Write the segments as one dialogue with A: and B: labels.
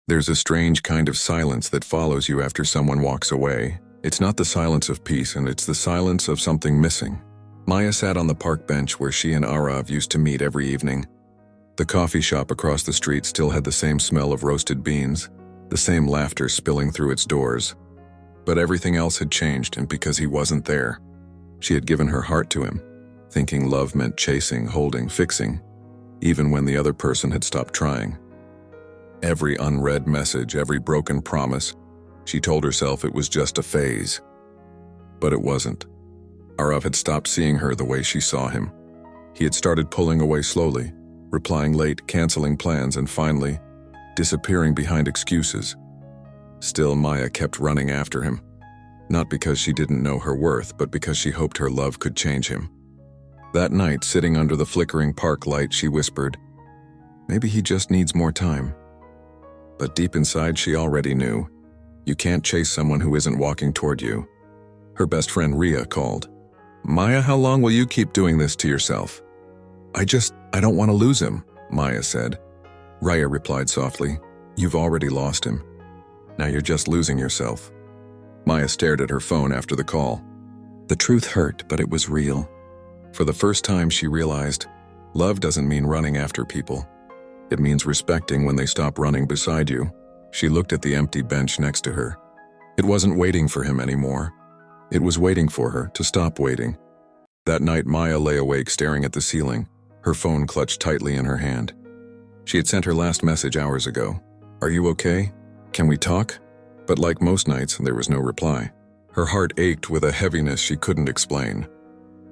A: There's a strange kind of silence that follows you after someone walks away. It's not the silence of peace, and it's the silence of something missing. Maya sat on the park bench where she and Arav used to meet every evening. The coffee shop across the street still had the same smell of roasted beans, the same laughter spilling through its doors. But everything else had changed, and because he wasn't there, she had given her heart to him, thinking love meant chasing, holding, fixing, even when the other person had stopped trying. Every unread message, every broken promise, she told herself it was just a phase. But it wasn't. Arav had stopped seeing her the way she saw him. He had started pulling away slowly, replying late, canceling plans, and finally, disappearing behind excuses. Still, Maya kept running after him, not because she didn't know her worth, but because she hoped her love could change him. That night, sitting under the flickering park light, she whispered, "Maybe he just needs more time." But deep inside, she already knew. You can't chase someone who isn't walking toward you. Her best friend Ria called. "Maya, how long will you keep doing this to yourself?" I don't want to lose him," Maya said. Ria replied softly, "You've already lost him. Now you're just losing yourself." Maya stared at her phone after the call. The truth hurt, but it was real. For the first time, she realized, love doesn't mean running after people. It means respecting when they stop running beside you. She looked at the empty bench next to her. It wasn't waiting for him anymore. It was waiting for her to stop waiting. That night, Maya lay awake staring at the ceiling, her phone clutched tightly in her hand. She had sent her last message hours ago. "Are you okay? Can we talk?" But like most nights, there was no reply. Her heart ached with a heaviness she couldn't explain.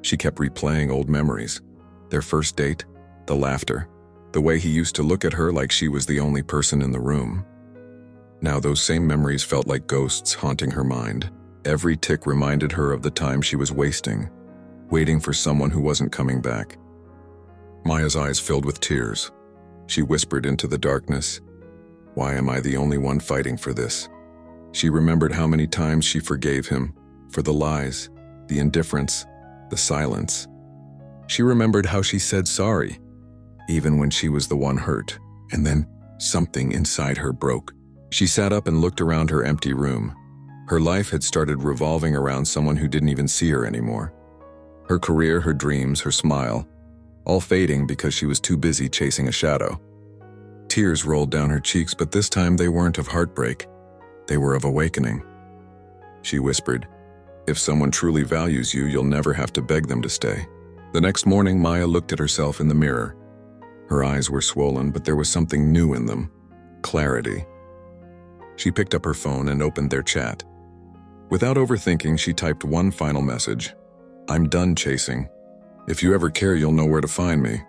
A: She kept replaying old memories. Their first date, the laughter, the way he used to look at her like she was the only person in the room. Now those same memories felt like ghosts haunting her mind. Every tick reminded her of the time she was wasting, waiting for someone who wasn't coming back. Maya's eyes filled with tears. She whispered into the darkness, "Why am I the only one fighting for this?" She remembered how many times she forgave him, for the lies, the indifference, the silence. She remembered how she said sorry, even when she was the one hurt, and then something inside her broke. She sat up and looked around her empty room. Her life had started revolving around someone who didn't even see her anymore. Her career, her dreams, her smile, all fading because she was too busy chasing a shadow. Tears rolled down her cheeks, but this time they weren't of heartbreak. They were of awakening. She whispered, "If someone truly values you, you'll never have to beg them to stay." The next morning, Maya looked at herself in the mirror. Her eyes were swollen, but there was something new in them. Clarity. She picked up her phone and opened their chat. Without overthinking, she typed one final message. "I'm done chasing. If you ever care, you'll know where to find me."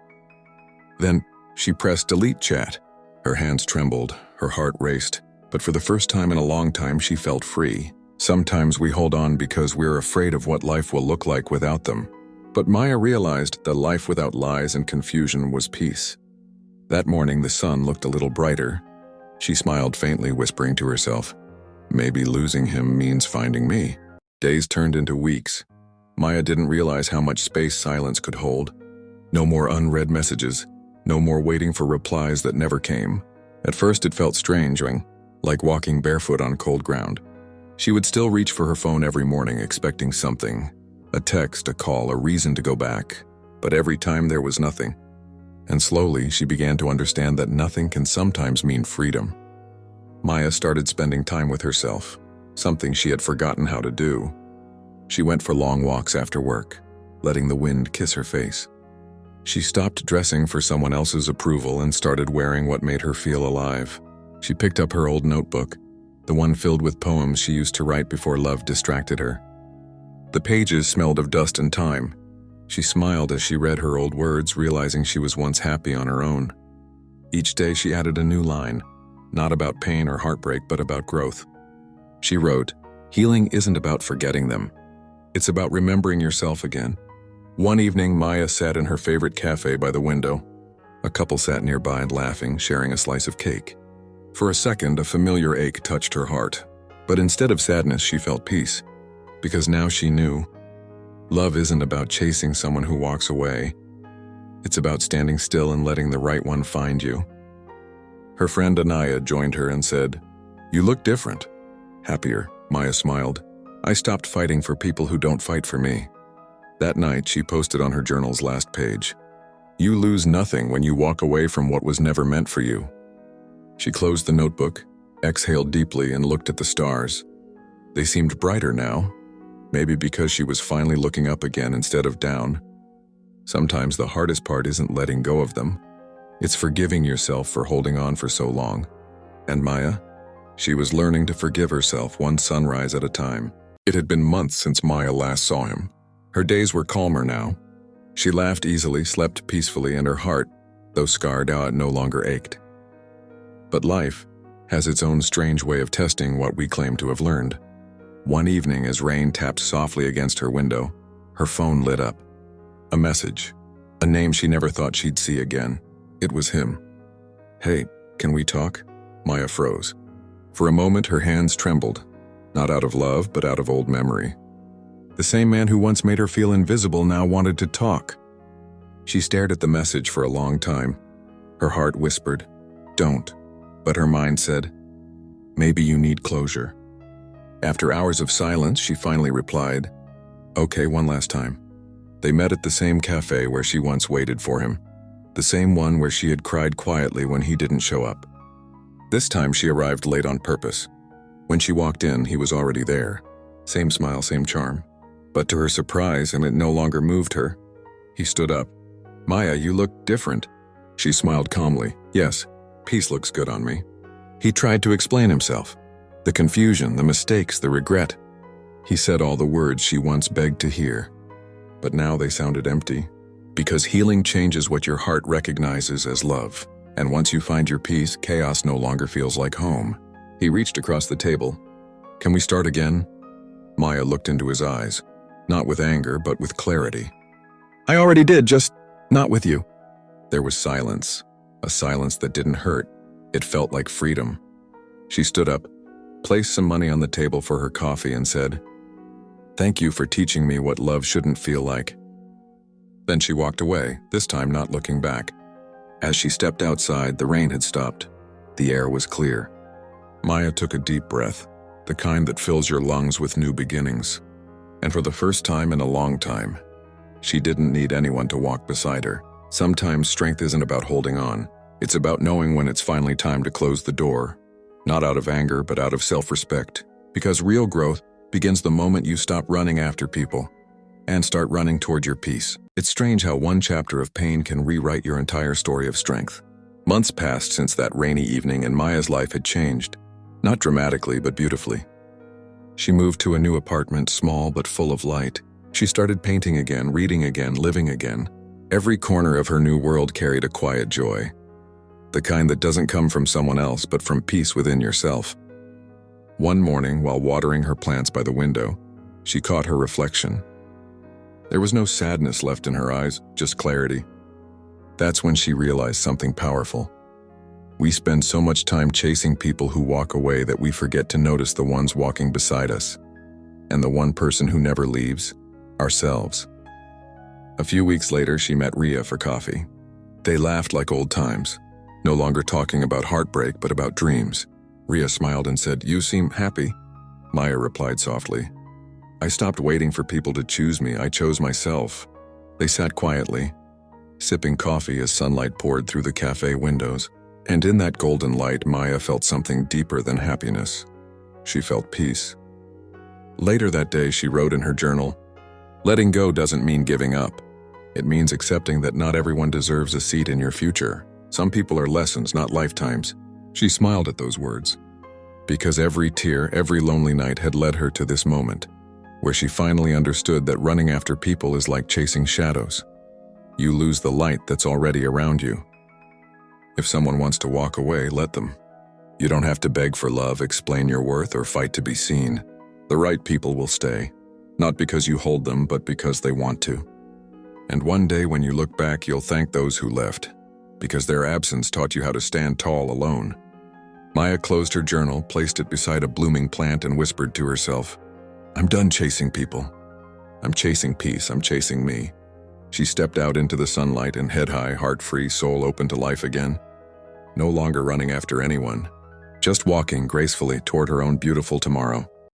A: Then she pressed delete chat. Her hands trembled, her heart raced, but for the first time in a long time, she felt free. Sometimes we hold on because we're afraid of what life will look like without them. But Maya realized that life without lies and confusion was peace. That morning, the sun looked a little brighter. She smiled faintly, whispering to herself, "Maybe losing him means finding me." Days turned into weeks. Maya didn't realize how much space silence could hold. No more unread messages, no more waiting for replies that never came. At first, it felt strange, like walking barefoot on cold ground. She would still reach for her phone every morning, expecting something. A text, a call, a reason to go back. But every time there was nothing. And slowly, she began to understand that nothing can sometimes mean freedom. Maya started spending time with herself, something she had forgotten how to do. She went for long walks after work, letting the wind kiss her face. She stopped dressing for someone else's approval and started wearing what made her feel alive. She picked up her old notebook, the one filled with poems she used to write before love distracted her. The pages smelled of dust and time. She smiled as she read her old words, realizing she was once happy on her own. Each day she added a new line, not about pain or heartbreak, but about growth. She wrote, "Healing isn't about forgetting them. It's about remembering yourself again." One evening, Maya sat in her favorite cafe by the window. A couple sat nearby and laughing, sharing a slice of cake. For a second, a familiar ache touched her heart. But instead of sadness, she felt peace. Because now she knew, love isn't about chasing someone who walks away. It's about standing still and letting the right one find you. Her friend Anaya joined her and said, "You look different." "Happier," Maya smiled. "I stopped fighting for people who don't fight for me." That night, she posted on her journal's last page, "You lose nothing when you walk away from what was never meant for you." She closed the notebook, exhaled deeply, and looked at the stars. They seemed brighter now, maybe because she was finally looking up again instead of down. Sometimes the hardest part isn't letting go of them. It's forgiving yourself for holding on for so long. And Maya? She was learning to forgive herself one sunrise at a time. It had been months since Maya last saw him. Her days were calmer now. She laughed easily, slept peacefully, and her heart, though scarred out, no longer ached. But life has its own strange way of testing what we claim to have learned. One evening, as rain tapped softly against her window, her phone lit up. A message. A name she never thought she'd see again. It was him. "Hey, can we talk?" Maya froze. For a moment, her hands trembled, not out of love, but out of old memory. The same man who once made her feel invisible now wanted to talk. She stared at the message for a long time. Her heart whispered, "Don't," but her mind said, "Maybe you need closure." After hours of silence, she finally replied, "Okay, one last time." They met at the same cafe where she once waited for him, the same one where she had cried quietly when he didn't show up. This time she arrived late on purpose. When she walked in, he was already there. Same smile, same charm. But to her surprise, and it no longer moved her, he stood up. "Maya, you look different." She smiled calmly. "Yes, peace looks good on me." He tried to explain himself. The confusion, the mistakes, the regret. He said all the words she once begged to hear. But now they sounded empty. Because healing changes what your heart recognizes as love. And once you find your peace, chaos no longer feels like home. He reached across the table. "Can we start again?" Maya looked into his eyes, not with anger, but with clarity. "I already did, just not with you." There was silence, a silence that didn't hurt. It felt like freedom. She stood up, placed some money on the table for her coffee, and said, "Thank you for teaching me what love shouldn't feel like." Then she walked away, this time not looking back. As she stepped outside, the rain had stopped. The air was clear. Maya took a deep breath, the kind that fills your lungs with new beginnings. And for the first time in a long time, she didn't need anyone to walk beside her. Sometimes strength isn't about holding on. It's about knowing when it's finally time to close the door. Not out of anger, but out of self-respect. Because real growth begins the moment you stop running after people and start running toward your peace. It's strange how one chapter of pain can rewrite your entire story of strength. Months passed since that rainy evening, and Maya's life had changed. Not dramatically, but beautifully. She moved to a new apartment, small but full of light. She started painting again, reading again, living again. Every corner of her new world carried a quiet joy. The kind that doesn't come from someone else, but from peace within yourself. One morning, while watering her plants by the window, she caught her reflection. There was no sadness left in her eyes, just clarity. That's when she realized something powerful. We spend so much time chasing people who walk away that we forget to notice the ones walking beside us. And the one person who never leaves, ourselves. A few weeks later, she met Ria for coffee. They laughed like old times, no longer talking about heartbreak, but about dreams. Ria smiled and said, "You seem happy." Maya replied softly, "I stopped waiting for people to choose me, I chose myself." They sat quietly, sipping coffee as sunlight poured through the cafe windows. And in that golden light, Maya felt something deeper than happiness. She felt peace. Later that day, she wrote in her journal, "Letting go doesn't mean giving up. It means accepting that not everyone deserves a seat in your future. Some people are lessons, not lifetimes." She smiled at those words, because every tear, every lonely night had led her to this moment, where she finally understood that running after people is like chasing shadows. You lose the light that's already around you. If someone wants to walk away, let them. You don't have to beg for love, explain your worth, or fight to be seen. The right people will stay, not because you hold them, but because they want to. And one day when you look back, you'll thank those who left, because their absence taught you how to stand tall alone. Maya closed her journal, placed it beside a blooming plant, and whispered to herself, "I'm done chasing people. I'm chasing peace, I'm chasing me." She stepped out into the sunlight and head high, heart free, soul open to life again. no longer running after anyone, just walking gracefully toward her own beautiful tomorrow.